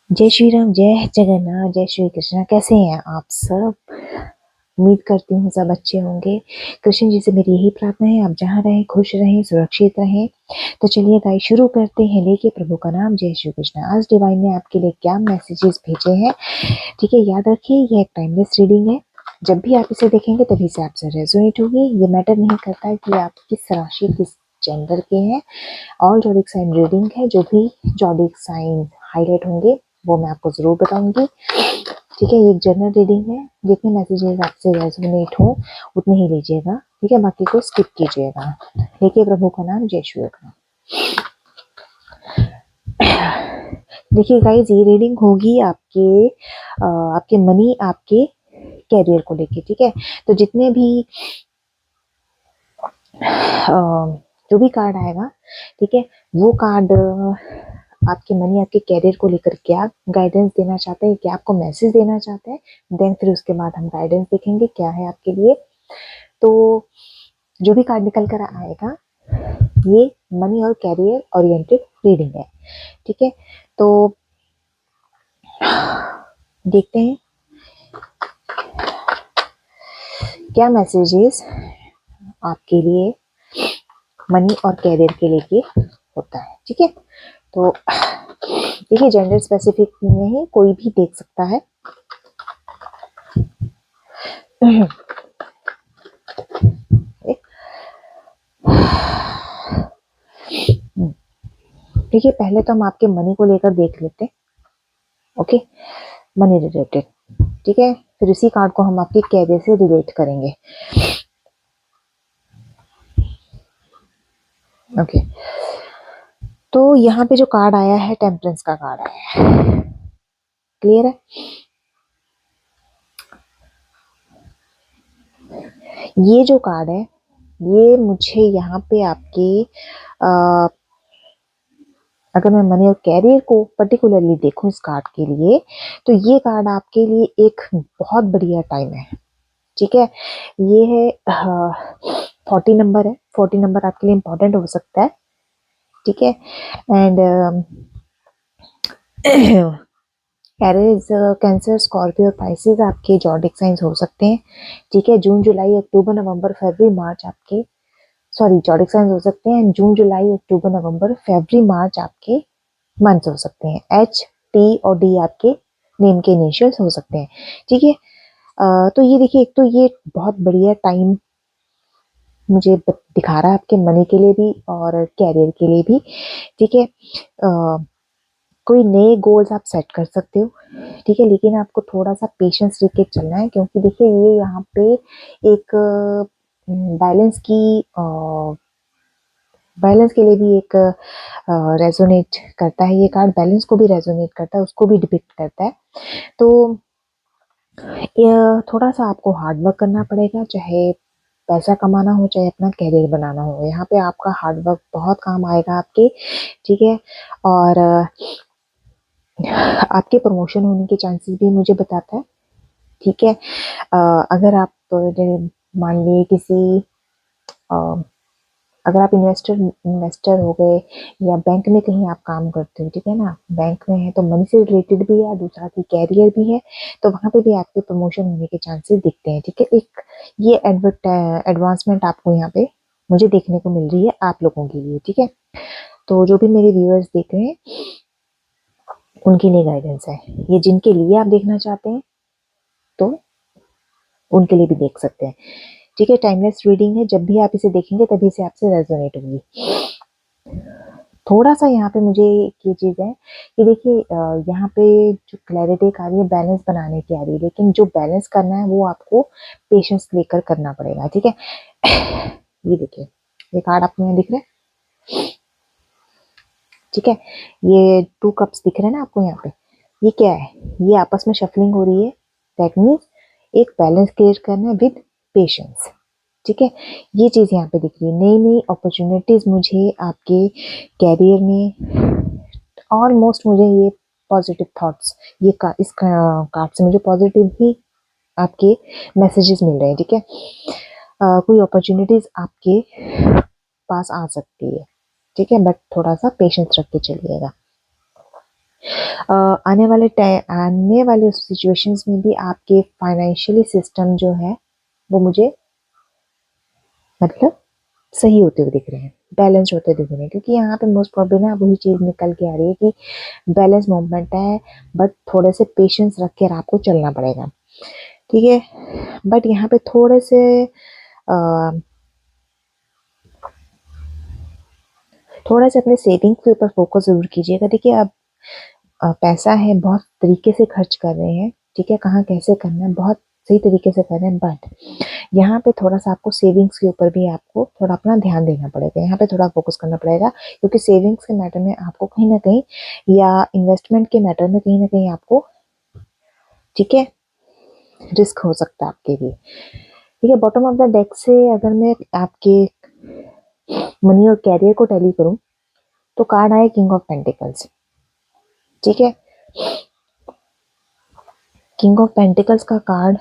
जय श्री राम, जय जगन्नाथ, जय श्री कृष्ण। कैसे हैं आप सब? उम्मीद करती हूँ सब अच्छे होंगे। कृष्ण जी से मेरी यही प्रार्थना है, आप जहाँ रहें खुश रहें, सुरक्षित रहें। तो चलिए गाइस, शुरू करते हैं लेके प्रभु का नाम। जय श्री कृष्ण। आज डिवाइन ने आपके लिए क्या मैसेजेस भेजे हैं, ठीक है, याद रखिए ये एक टाइमलेस रीडिंग है। जब भी आप इसे देखेंगे तभी से आपसे रेजोनेट होगी। ये मैटर नहीं करता है कि आप किस राशि किस जेंडर के हैं। ऑल जॉडिक साइन रीडिंग है। जो भी जॉडिक साइन हाईलाइट होंगे वो मैं आपको जरूर बताऊंगी, ठीक है। ये एक जनरल रीडिंग है, जितने मैसेजेस आपसे रेजोनेट हो उतने ही लीजिएगा, ठीक है, बाकी को स्किप कीजिएगा। देखिए प्रभु का नाम, जय श्री राम। देखिए गाइस, ये रीडिंग होगी आपके मनी, आपके कैरियर को लेके, ठीक है। तो जितने भी जो भी कार्ड आएगा, ठीक है, वो कार्ड आपके मनी, आपके कैरियर को लेकर क्या गाइडेंस देना चाहते हैं, क्या आपको मैसेज देना चाहते हैं। देन फिर उसके बाद हम गाइडेंस देखेंगे क्या है आपके लिए। तो जो भी कार्ड निकल कर आएगा, ये मनी और कैरियर ओरिएंटेड रीडिंग है, ठीक है। तो देखते हैं क्या मैसेजेस आपके लिए मनी और कैरियर के लेके होता है, ठीक है। तो देखिए, जेंडर स्पेसिफिक नहीं, कोई भी देख सकता है। देखिए, पहले तो हम आपके मनी को लेकर देख लेते हैं, ओके, मनी रिलेटेड, ठीक है। फिर इसी कार्ड को हम आपके कैरियर से रिलेट करेंगे, ओके। तो यहाँ पे जो कार्ड आया है, टेम्परेंस का कार्ड आया है, क्लियर है। ये जो कार्ड है, ये मुझे यहाँ पे आपके अगर मैं मनी और कैरियर को पर्टिकुलरली देखूं इस कार्ड के लिए, तो ये कार्ड आपके लिए एक बहुत बढ़िया टाइम है, ठीक है। ये है 40 नंबर है। 40 नंबर आपके लिए इम्पोर्टेंट हो सकता है, ठीक है। And Aries, cancer, Scorpio, Pisces आपके जॉडिक साइंस हो सकते हैं, ठीक है। जून जुलाई अक्टूबर नवंबर फरवरी मार्च आपके जॉडिक साइंस हो सकते हैं। जून जुलाई अक्टूबर नवंबर फरवरी मार्च आपके मंथ्स हो सकते हैं। एच, टी और डी आपके नेम के इनिशियल्स हो सकते हैं, ठीक है। तो ये देखिए, एक तो ये बहुत बढ़िया टाइम मुझे दिखा रहा है आपके मनी के लिए भी और कैरियर के लिए भी, ठीक है। कोई नए गोल्स आप सेट कर सकते हो, ठीक है, लेकिन आपको थोड़ा सा पेशेंस लेके चलना है, क्योंकि देखिए ये यहाँ पे एक बैलेंस की बैलेंस के लिए भी एक रेजोनेट करता है। ये कार्ड बैलेंस को भी रेजोनेट करता है, उसको भी डिपिक्ट करता है। तो ये थोड़ा सा आपको हार्ड वर्क करना पड़ेगा, चाहे पैसा कमाना हो चाहे अपना कैरियर बनाना हो। यहाँ पे आपका हार्ड वर्क बहुत काम आएगा आपके, ठीक है। और आपके प्रमोशन होने के चांसेस भी मुझे बताता है, ठीक है। अगर आप मान लीजिए किसी अगर आप इन्वेस्टर इन्वेस्टर हो गए या बैंक में कहीं आप काम करते हो, ठीक है ना, बैंक में है तो मनी से रिलेटेड भी है, दूसरा की कैरियर भी है, तो वहां पे भी आपके प्रमोशन होने के चांसेस दिखते हैं, ठीक है। एक ये एडवांसमेंट आपको यहाँ पे मुझे देखने को मिल रही है आप लोगों के लिए, ठीक है। तो जो भी मेरे व्यूअर्स देख रहे हैं उनके लिए गाइडेंस है ये, जिनके लिए आप देखना चाहते हैं तो उनके लिए भी देख सकते हैं, ठीक है। टाइमलेस रीडिंग है, जब भी आप इसे देखेंगे तभी से आपसे रेजोनेट होगी। थोड़ा सा यहाँ पे मुझे ये चीज़ है कि देखिए, यहाँ पे जो क्लैरिटी आ रही है बैलेंस बनाने की आ रही है, लेकिन जो बैलेंस करना है वो आपको पेशेंस लेकर करना पड़ेगा, ठीक है। ये देखिए, ये कार्ड आपको यहाँ दिख रहा है, ठीक है। ये 2 कप्स दिख रहे हैं ना आपको यहाँ पे, ये क्या है, ये आपस में शफलिंग हो रही है। दैट मीन्स एक बैलेंस क्रिएट करना है विद पेशेंस, ठीक है। ये चीज़ यहाँ पे दिख रही है। नई नई अपॉर्चुनिटीज मुझे आपके कैरियर में, ऑलमोस्ट मुझे ये पॉजिटिव थॉट्स, इस कार्ड से मुझे पॉजिटिव ही आपके मैसेजेस मिल रहे हैं, ठीक है। कोई अपॉर्चुनिटीज आपके पास आ सकती है, ठीक है, बट थोड़ा सा पेशेंस रख के चलिएगा। आने वाले सिचुएशंस में भी आपके फाइनेंशियली सिस्टम जो है वो मुझे मतलब सही होते हुए दिख रहे हैं, बैलेंस होते दिख रहे हैं, क्योंकि यहाँ पे मोस्ट प्रॉब्लम ना वही चीज़ निकल के आ रही है कि बैलेंस मूवमेंट है, बट थोड़े से पेशेंस रख कर आपको चलना पड़ेगा, ठीक है। बट यहाँ पे थोड़ा से अपने सेविंग्स के ऊपर फोकस जरूर कीजिएगा। देखिए अब पैसा है बहुत तरीके से खर्च कर रहे हैं, ठीक है, कहाँ कैसे करना है बहुत सही तरीके से कर रहे हैं, बट यहाँ पे थोड़ा सा आपको सेविंग्स के ऊपर भी आपको थोड़ा अपना ध्यान देना पड़ेगा, यहाँ पे थोड़ा फोकस करना पड़ेगा, क्योंकि सेविंग्स के मैटर में आपको कहीं ना कहीं या इन्वेस्टमेंट के मैटर में कहीं ना कहीं आपको, ठीक है, रिस्क हो सकता है आपके भी, ठीक है। बॉटम ऑफ द डेक से अगर मैं आपके मनी और कैरियर को टैली करूं तो कार्ड आए किंग ऑफ पेंटिकल्स, ठीक है। किंग ऑफ पेंटिकल्स का कार्ड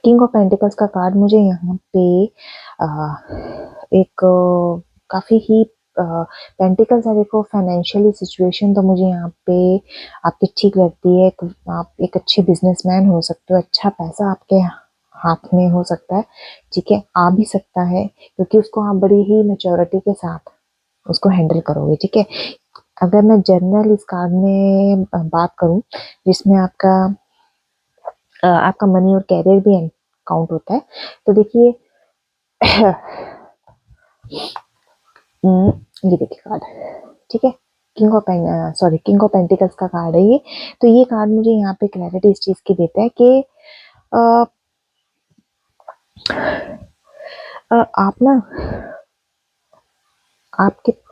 किंग ऑफ पेंटिकल्स का कार्ड मुझे यहाँ पे एक काफ़ी ही पेंटिकल्स है, देखो फाइनेंशियली सिचुएशन तो मुझे यहाँ पे आपकी ठीक लगती है, आप एक अच्छे बिजनेसमैन हो सकते हो, अच्छा पैसा आपके हाथ में हो सकता है, ठीक है, आ भी सकता है, क्योंकि उसको आप बड़ी ही मैच्योरिटी के साथ उसको हैंडल करोगे, ठीक है। अगर मैं जनरल इस कार्ड में बात करूं जिसमें आपका मनी और कैरियर भी काउंट होता है, तो देखिए ये देखिए कार्ड, ठीक है, किंग ऑफ पेंटिकल्स का कार्ड है ये। तो ये कार्ड मुझे यहाँ पे क्लैरिटी इस चीज की देता है कि आप ना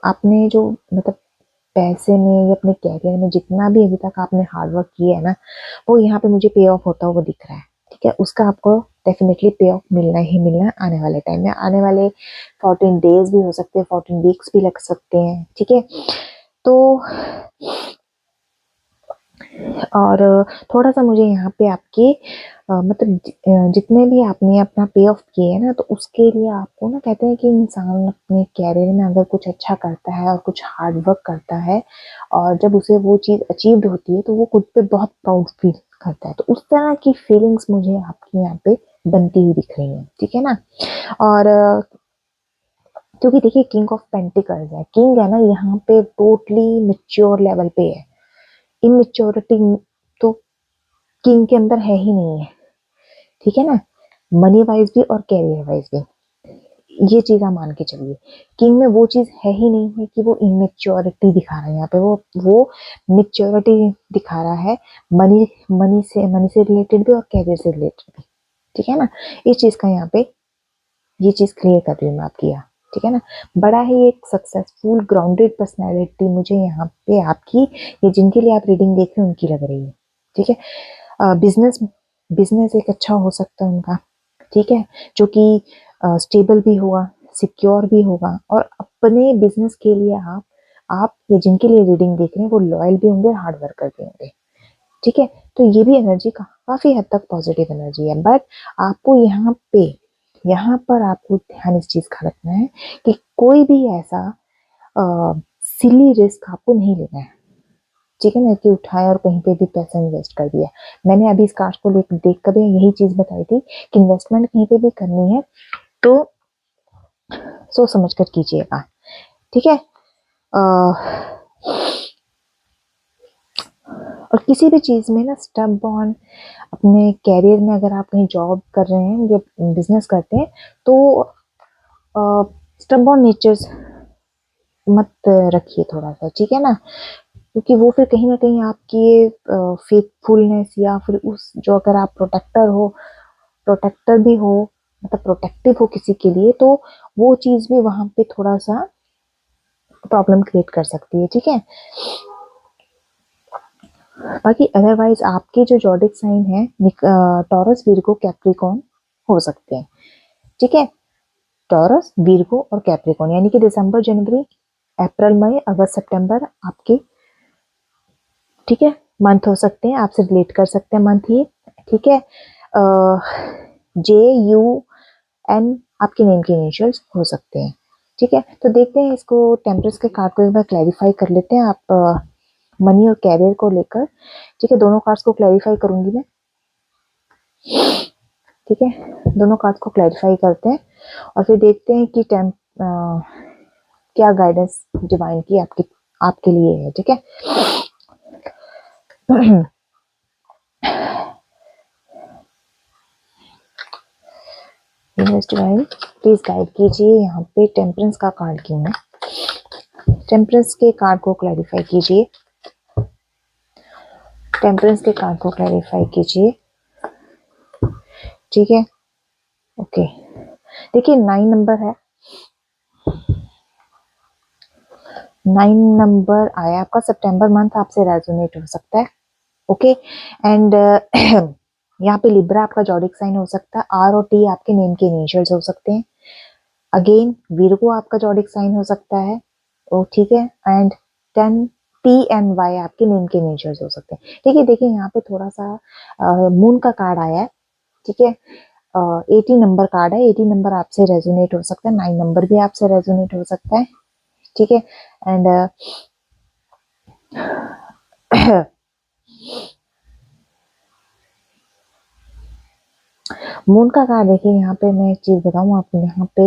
आपने जो मतलब पैसे में या अपने कैरियर में जितना भी अभी तक आपने हार्डवर्क किया है ना, वो यहाँ पे मुझे पे ऑफ होता हुआ दिख रहा है, ठीक है। उसका आपको डेफिनेटली पे ऑफ मिलना ही मिलना है आने वाले टाइम में, आने वाले 14 डेज भी हो सकते हैं, 14 वीक्स भी लग सकते हैं, ठीक है। तो और थोड़ा सा मुझे यहाँ पे आपके मतलब जितने भी आपने अपना पे ऑफ किए है ना, तो उसके लिए आपको ना कहते हैं कि इंसान अपने कैरियर में अगर कुछ अच्छा करता है और कुछ हार्ड वर्क करता है और जब उसे वो चीज़ अचीव्ड होती है तो वो खुद पे बहुत प्राउड फील करता है, तो उस तरह की फीलिंग्स मुझे आपके यहाँ पे बनती हुई दिख रही है, ठीक है ना। और क्योंकि देखिए किंग ऑफ पेंटिकल्स है, किंग है ना यहाँ पे टोटली मेच्योर लेवल पे है, इमेच्योरिटी तो किंग के अंदर है ही नहीं है, ठीक है ना, मनी वाइज भी और कैरियर वाइज भी, ये चीज आप मान के चलिए। किंग में वो चीज है ही नहीं है कि वो इमेच्योरिटी दिखा रहा है, यहाँ पे वो मेच्योरिटी दिखा रहा है, मनी से रिलेटेड भी और कैरियर से रिलेटेड भी, ठीक है ना। इस चीज का यहाँ पे ये चीज क्लियर कर रही हूँ मैं आपकी यहाँ, ठीक है ना। बड़ा ही एक सक्सेसफुल ग्राउंडेड पर्सनैलिटी मुझे यहाँ पे आपकी, ये जिनके लिए आप रीडिंग देख रहे हैं उनकी लग रही है, ठीक है। बिजनेस बिजनेस एक अच्छा हो सकता है उनका, ठीक है, जो कि स्टेबल भी होगा, सिक्योर भी होगा, और अपने बिजनेस के लिए आप ये जिनके लिए रीडिंग देख रहे हैं वो लॉयल भी होंगे, हार्ड वर्कर भी होंगे, ठीक है। तो ये भी एनर्जी काफी हद तक पॉजिटिव एनर्जी है, बट आपको यहाँ पर आपको ध्यान इस चीज का रखना है कि कोई भी ऐसा सिली रिस्क आपको नहीं लेना है, ठीक है ना, कि उठाया और कहीं पे भी पैसा इन्वेस्ट कर दिया। मैंने अभी इस कार्ड को देख कर यही चीज बताई थी कि इन्वेस्टमेंट कहीं पे भी करनी है तो सोच समझ कर कीजिएगा, ठीक है। और किसी भी चीज में ना स्टब ऑन, अपने कैरियर में अगर आप कहीं जॉब कर रहे हैं या बिजनेस करते हैं तो स्टब ऑन नेचर्स मत रखिए थोड़ा सा, ठीक है ना, क्योंकि वो फिर कहीं ना कहीं आपकी फेथफुलनेस या फिर उस जो अगर आप प्रोटेक्टर भी हो, मतलब प्रोटेक्टिव हो किसी के लिए, तो वो चीज भी वहां पे थोड़ा सा प्रॉब्लम क्रिएट कर सकती है, ठीक है। बाकी अदरवाइज आपके जो जॉडिक साइन है टॉरस, विर्गो, कैप्रिकॉर्न हो सकते हैं, ठीक है। टॉरस, विर्गो और कैप्रिकॉर्न यानी कि दिसंबर, जनवरी, अप्रैल, मई, अगस्त, सितंबर आपके, ठीक है, मंथ हो सकते हैं, आपसे रिलेट कर सकते हैं मंथ ही, ठीक है। JUN आपके नेम के इनिशियल्स हो सकते हैं, ठीक है, तो देखते हैं इसको टेम्परेंस के कार्ड को एक बार क्लैरिफाई कर लेते हैं आप मनी और कैरियर को लेकर। ठीक है, दोनों कार्ड्स को क्लैरिफाई करूंगी मैं। ठीक है, दोनों कार्ड्स को क्लैरिफाई करते हैं और फिर देखते हैं कि क्या गाइडेंस डिवाइन की आपके लिए है। ठीक है, यूनिवर्स डिवाइन प्लीज गाइड कीजिए। यहाँ पे टेम्परेंस का कार्ड क्यों है, टेम्परेंस के कार्ड को क्लैरिफाई कीजिए, टेम्परेंस के कार्ड को क्लैरिफाई कीजिए। ठीक है, ओके, देखिए 9 नंबर है, 9 नंबर आया आपका। सितंबर मंथ आपसे रेजोनेट हो सकता है। ओके, एंड यहाँ पे लिब्रा आपका जॉडिक साइन हो सकता है, आर और टी आपके नेम के इनिशियल्स हो सकते हैं। अगेन वीरगो आपका जॉडिक साइन हो सकता है। ओ ठीक है, एंड 10 टी एंड वाई आपके नेम के इनिशियल्स हो सकते हैं। ठीक है, देखिए यहाँ पे थोड़ा सा मून का कार्ड आया है। ठीक है, 80 नंबर कार्ड है, 80 नंबर आपसे रेजोनेट हो सकता है, 9 नंबर भी आपसे रेजोनेट हो सकता है। ठीक है, एंड मून का कार्ड देखिए, यहाँ पे मैं एक चीज बताऊं आपको, यहाँ पे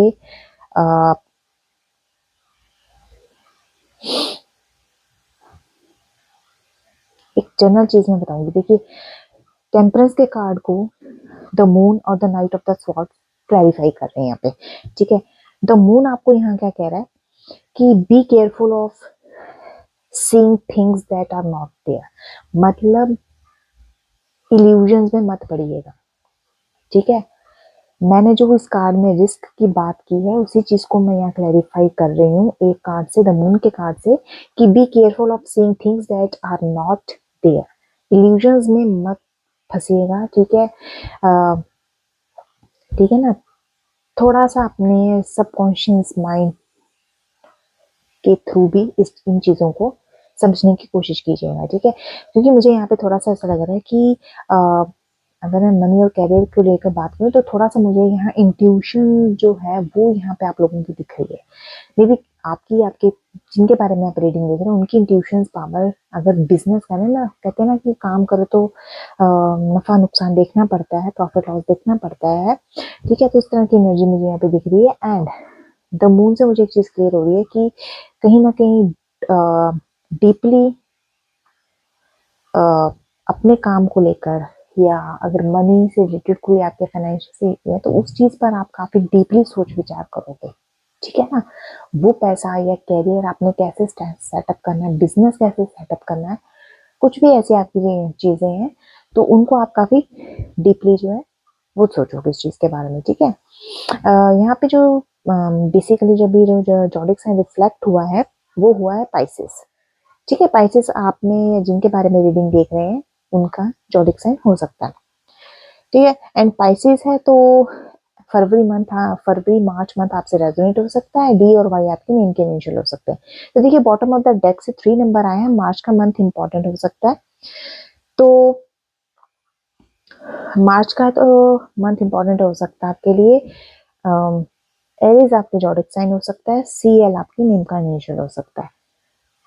एक जनरल चीज मैं बताऊंगी। देखिए टेम्परेंस के कार्ड को द मून और the night of the sword clarify कर रहे हैं यहाँ पे। ठीक है, द मून आपको यहाँ क्या कह रहा है कि be careful of seeing things that are not there, मतलब इल्यूजन्स में मत पड़िएगा। ठीक है, मैंने जो इस कार्ड में रिस्क की बात की है उसी चीज को मैं यहाँ क्लैरिफाई कर रही हूँ एक कार्ड से, द मून के कार्ड से, कि be careful of seeing things that are not there, illusions में मत फंसिएगा। ठीक है, ठीक है ना, थोड़ा सा अपने सबकॉन्शियस माइंड के थ्रू भी इन चीजों को समझने की कोशिश कीजिएगा। ठीक है, क्योंकि मुझे यहाँ पे थोड़ा सा ऐसा लग रहा है कि अगर मैं मनी और कैरियर को लेकर बात करूँ तो थोड़ा सा मुझे यहाँ इंट्यूशन जो है वो यहाँ पे आप लोगों की दिख रही है। मे बी आपके जिनके बारे में आप रीडिंग देख रहे हैं उनकी इंट्यूशन पावर, अगर बिजनेस करें ना, कहते हैं ना कि काम करो तो नफा नुकसान देखना पड़ता है, प्रॉफिट लॉस देखना पड़ता है। ठीक है, तो इस तरह की एनर्जी मुझे यहाँ पे दिख रही है। एंड द मून से मुझे एक चीज क्लियर हो रही है कि कहीं ना कहीं डीपली अपने काम को लेकर, या अगर मनी से रिलेटेड कोई आपके फाइनेंशियल से है तो उस चीज पर आप काफी डीपली सोच विचार करोगे। ठीक है ना, वो पैसा या कैरियर आपने कैसे सेटअप करना है, बिजनेस कैसे सेटअप करना है, कुछ भी ऐसी आपकी चीजें हैं तो उनको आप काफी डीपली जो है वो सोचोगे इस चीज के बारे में। ठीक है, यहाँ पे जो बेसिकली जब भी जो जॉडिक साइन रिफ्लेक्ट हुआ है वो हुआ है पाइसेस। ठीक है, पाइसेस आपने जिनके बारे में रीडिंग देख रहे हैं उनका जॉडिक साइन हो सकता है। ठीक है, एंड पाइसेस है तो फरवरी मंथ, हाँ फरवरी मार्च मंथ आपसे रेजोनेट हो सकता है, डी और वाई आपके नेम के इनिशियल हो सकते हैं। तो देखिए बॉटम ऑफ द डेक से 3 नंबर आया है, मार्च का मंथ इंपॉर्टेंट हो सकता है। तो मार्च का तो मंथ इंपॉर्टेंट हो सकता है आपके लिए। एरीज आपके जॉडिक साइन हो सकता है, सी एल आपके नेम का इनिशियल हो सकता है।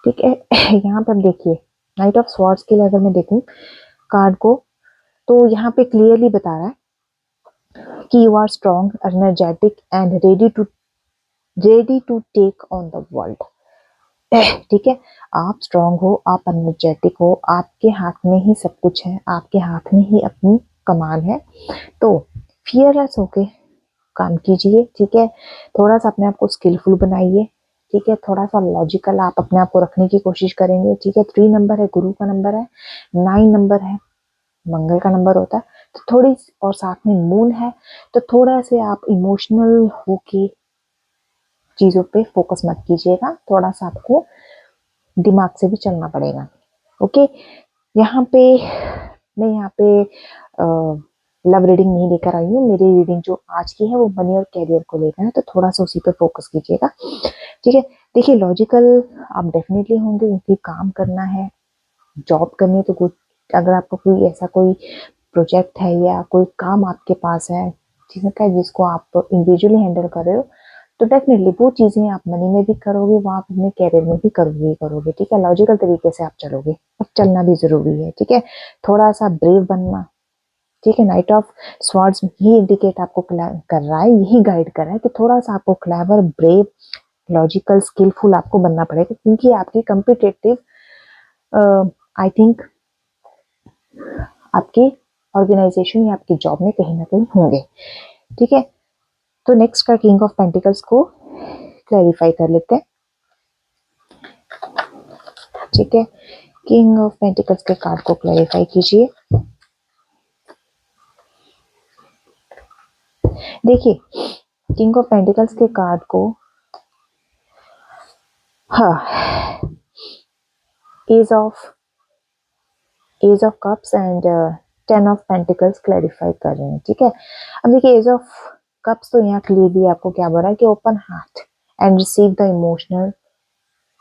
ठीक है, यहाँ पर देखिए नाइट ऑफ स्वॉर्ड्स के लिए अगर मैं देखूं कार्ड को तो यहाँ पे क्लियरली बता रहा है कि you are strong, energetic and ready to take on the world. ठीक है, आप स्ट्रॉन्ग हो, आप एनर्जेटिक हो, आपके हाथ में ही सब कुछ है, आपके हाथ में ही अपनी कमान है, तो फियरलेस होके काम कीजिए। ठीक है, थोड़ा सा अपने आप को स्किलफुल बनाइए। ठीक है, थोड़ा सा लॉजिकल आप अपने आप को रखने की कोशिश करेंगे। ठीक है, 3 नंबर है, गुरु का नंबर है, 9 नंबर है, मंगल का नंबर होता है, तो थोड़ी, और साथ में मून है, तो थोड़ा से आप इमोशनल होके चीजों पे फोकस मत कीजिएगा, थोड़ा सा आपको दिमाग से भी चलना पड़ेगा। ओके, यहाँ पे मैं यहाँ पे लव रीडिंग नहीं लेकर आई हूँ, मेरी रीडिंग जो आज की है वो मनी और कैरियर को लेकर है, तो थोड़ा सा उसी पे फोकस कीजिएगा। ठीक है, देखिए लॉजिकल आप डेफिनेटली होंगे क्योंकि काम करना है, जॉब करनी है, तो कुछ अगर आपको कोई ऐसा कोई प्रोजेक्ट है या कोई काम आपके पास है ठीक है जिसको आप इंडिविजुअली हैंडल कर रहे हो तो डेफिनेटली वो चीजें आप मनी में भी करोगे, वो आप अपने कैरियर में भी करोगे ही करोगे, ठीक है। लॉजिकल तरीके से आप चलोगे और चलना भी जरूरी है, ठीक है। थोड़ा सा ब्रेव बनना, ठीक है। Night of swords he indicate आपको कर रहा है, यही गाइड कर रहा है कि थोड़ा सा आपको क्लेवर, ब्रेव, लॉजिकल, स्किलफुल आपको बनना पड़ेगा, क्योंकि आपकी कम्पिटेटिव आई थिंक आपके ऑर्गेनाइजेशन या आपकी जॉब में कहीं ना कहीं होंगे, ठीक है। तो नेक्स्ट का किंग ऑफ पेंटिकल्स को क्लैरिफाई कर लेते हैं, ठीक है। किंग ऑफ पेंटिकल्स के कार्ड को क्लैरिफाई कीजिए। देखिए, किंग ऑफ पेंटिकल्स के कार्ड को हाँ ace of cups and 10 of pentacles clarify कर रहे हैं, ठीक है। अब देखिए, एज ऑफ कप्स तो यहाँ क्लियरली आपको क्या बोल रहा है कि open heart and receive the emotional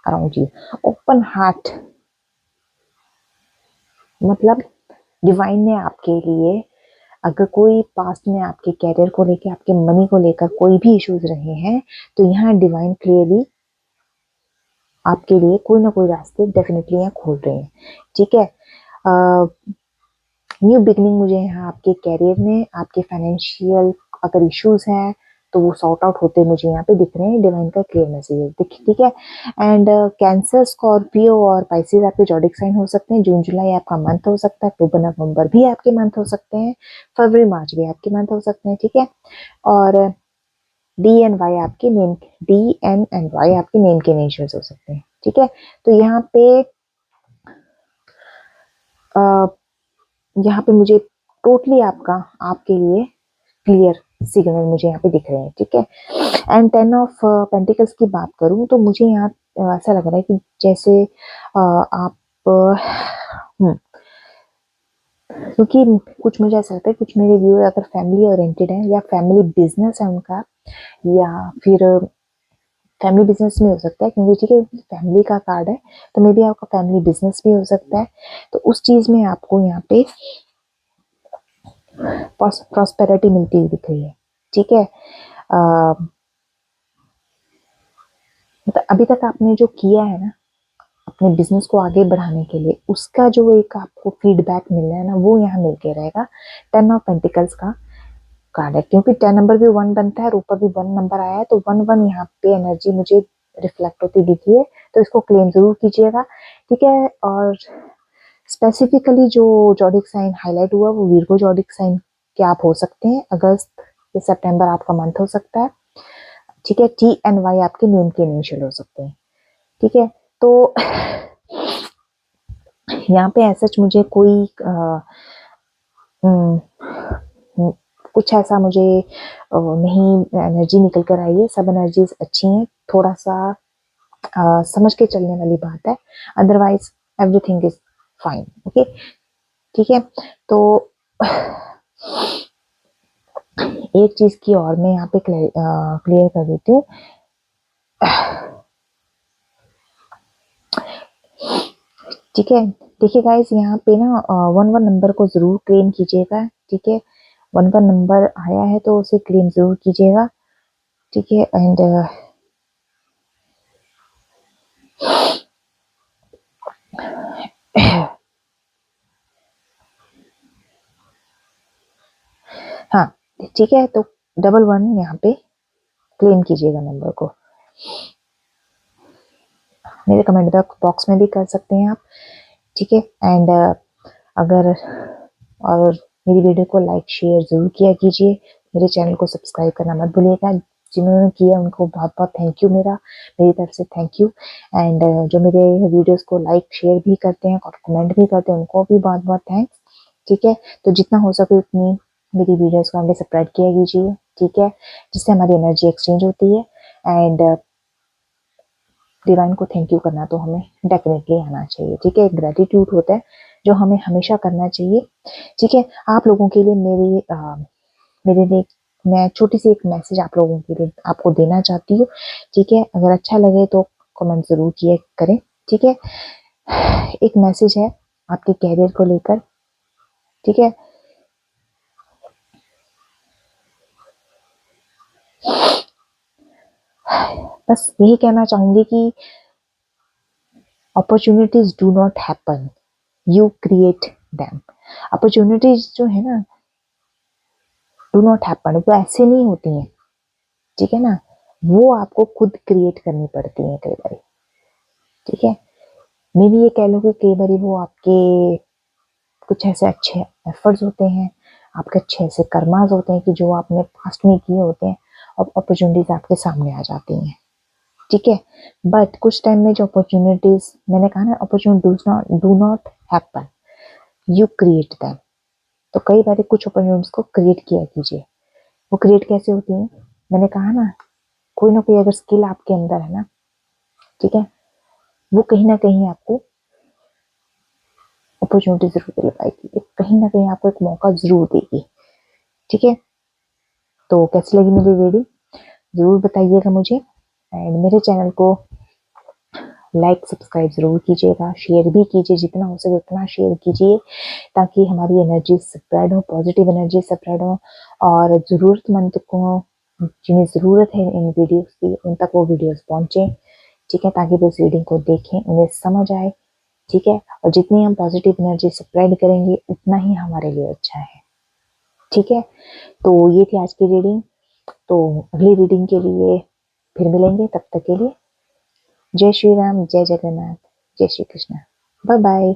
around you. Open heart मतलब डिवाइन ने आपके लिए, अगर कोई पास्ट में आपके कैरियर को लेकर, आपके मनी को लेकर कोई भी इश्यूज रहे हैं, तो यहाँ डिवाइन क्लियरली आपके लिए कोई ना कोई रास्ते डेफिनेटली यहाँ खोल रहे हैं, ठीक है। न्यू बिगनिंग मुझे यहाँ आपके कैरियर में, आपके फाइनेंशियल अगर इश्यूज हैं तो वो सॉर्ट आउट होते मुझे यहाँ पे दिख रहे हैं, डिवाइन का क्लियर मैसेज है, ठीक है। एंड कैंसर, स्कॉर्पियो और पाइसिस आपके जॉडिक साइन हो सकते हैं। जून जुलाई आपका मंथ हो सकता है, अक्टूबर नवंबर भी आपके मंथ हो सकते हैं, फरवरी मार्च भी आपके मंथ हो सकते हैं, ठीक है। और डी एन एंड वाई आपके नेम के इनिशियल्स हो सकते हैं, ठीक है। तो यहाँ पे मुझे टोटली आपके लिए क्लियर सिग्नल मुझे यहाँ पे दिख रहे हैं, ठीक है। एंड 10 ऑफ पेंटिकल्स की बात करूं तो मुझे यहाँ ऐसा लग रहा है कि जैसे आप क्योंकि कुछ मुझे ऐसा लगता है, कुछ मेरे व्यूअर अगर फैमिली ओरिएंटेड है या फैमिली बिजनेस है उनका, या फिर फैमिली बिजनेस में हो सकता है, क्योंकि ठीक है फैमिली का कार्ड है, तो मे बी आपका फैमिली बिजनेस भी हो सकता है। तो उस चीज में आपको यहाँ पे प्रॉस्पेरिटी मिलती हुई दिख रही है, ठीक है। मतलब अभी तक आपने जो किया है ना अपने बिजनेस को आगे बढ़ाने के लिए, उसका जो एक आपको फीडबैक मिल रहा है ना, वो यहाँ मिल के रहेगा। 10 ऑफ पेंटिकल्स का कार्ड है, क्योंकि 10 नंबर भी 1 बनता है और ऊपर भी 1 नंबर आया है, तो 1 1 यहाँ पे एनर्जी मुझे रिफ्लेक्ट होती दिखी है, तो इसको क्लेम जरूर कीजिएगा, ठीक है। और स्पेसिफिकली जो जॉडिक साइन हाईलाइट हुआ वो वीरगो जॉडिक साइन के आप हो सकते हैं। अगस्त या सितंबर आपका मंथ हो सकता है, ठीक है। TNY आपके नेम के इनिशियल हो सकते हैं, ठीक है। तो यहाँ पे ऐसा मुझे कोई कुछ ऐसा मुझे नहीं एनर्जी निकल कर आई है, सब एनर्जीज अच्छी हैं, थोड़ा सा समझ के चलने वाली बात है, otherwise everything is fine, okay, ठीक है। तो एक चीज की और मैं यहाँ पे क्लियर कर देती हूँ, ठीक है। देखिए गाइस, यहाँ पे ना 1 1 नंबर को जरूर क्लेम कीजिएगा, ठीक है। 1 1 नंबर आया है तो उसे क्लेम जरूर कीजिएगा, ठीक है। एंड हाँ, ठीक है। तो 1 1 यहाँ पे क्लेम कीजिएगा नंबर को, मेरे कमेंट बॉक्स में भी कर सकते हैं आप, ठीक है। एंड अगर और मेरी वीडियो को लाइक शेयर जरूर किया कीजिए, मेरे चैनल को सब्सक्राइब करना मत भूलिएगा। जिन्होंने किया उनको बहुत बहुत थैंक यू, मेरी तरफ से थैंक यू। एंड जो मेरे वीडियोस को लाइक शेयर भी करते हैं और कमेंट भी करते हैं, उनको भी बहुत बहुत थैंक्स, ठीक है। तो जितना हो सके उतनी मेरी वीडियोस को आगे स्प्रेड किया कीजिए, ठीक है, जिससे हमारी एनर्जी एक्सचेंज होती है। एंड डिवाइन को थैंक यू करना तो हमें डेफिनेटली आना चाहिए, ठीक है। एक ग्रेटिट्यूड होता है जो हमें हमेशा करना चाहिए, ठीक है। आप लोगों के लिए मेरे लिए मैं छोटी सी एक मैसेज आप लोगों के लिए आपको देना चाहती हूँ, ठीक है। अगर अच्छा लगे तो कमेंट जरूर किया करें, ठीक है। एक मैसेज है आपके कैरियर को लेकर, ठीक है। बस यही कहना चाहूंगी कि opportunities do not happen, you create them. Opportunities जो है ना, डू नॉट हैपन, वो ऐसे नहीं होती हैं, ठीक है ना, वो आपको खुद क्रिएट करनी पड़ती है कई बार, ठीक है। मे भी ये कह लो कि कई बार वो आपके कुछ ऐसे अच्छे एफर्ट्स होते हैं, आपके अच्छे ऐसे कर्मास होते हैं कि जो आपने पास्ट में किए होते हैं, और अपॉर्चुनिटीज आपके सामने आ जाती हैं, ठीक है। बट कुछ टाइम में जो अपॉर्चुनिटीज, मैंने कहा ना, opportunity do not happen, you create them. तो कई बार कुछ अपॉर्चुनिटीज को क्रिएट किया कीजिए। वो क्रिएट कैसे होती है, मैंने कहा ना, कोई ना कोई अगर स्किल आपके अंदर है ना, ठीक है, वो कहीं ना कहीं आपको अपॉर्चुनिटी जरूर दिला पाएगी, कहीं ना कहीं आपको एक मौका जरूर देगी, ठीक है। तो कैसी लगी मेरी रीडिंग जरूर बताइएगा मुझे, एंड मेरे चैनल को लाइक सब्सक्राइब जरूर कीजिएगा, शेयर भी कीजिए, जितना हो सके उतना शेयर कीजिए, ताकि हमारी एनर्जी स्प्रेड हो, पॉजिटिव एनर्जी स्प्रेड हो, और ज़रूरतमंद को जिन्हें ज़रूरत है इन वीडियोस की, उन तक वो वीडियोस पहुंचे, ठीक है, ताकि वो इस रीडिंग को देखें, उन्हें समझ आए, ठीक है। और जितनी हम पॉजिटिव एनर्जी स्प्रेड करेंगे उतना ही हमारे लिए अच्छा है, ठीक है। तो ये थी आज की रीडिंग। तो अगली रीडिंग के लिए फिर मिलेंगे, तब तक के लिए जय श्री राम, जय जगन्नाथ, जय श्री कृष्ण, बाय बाय।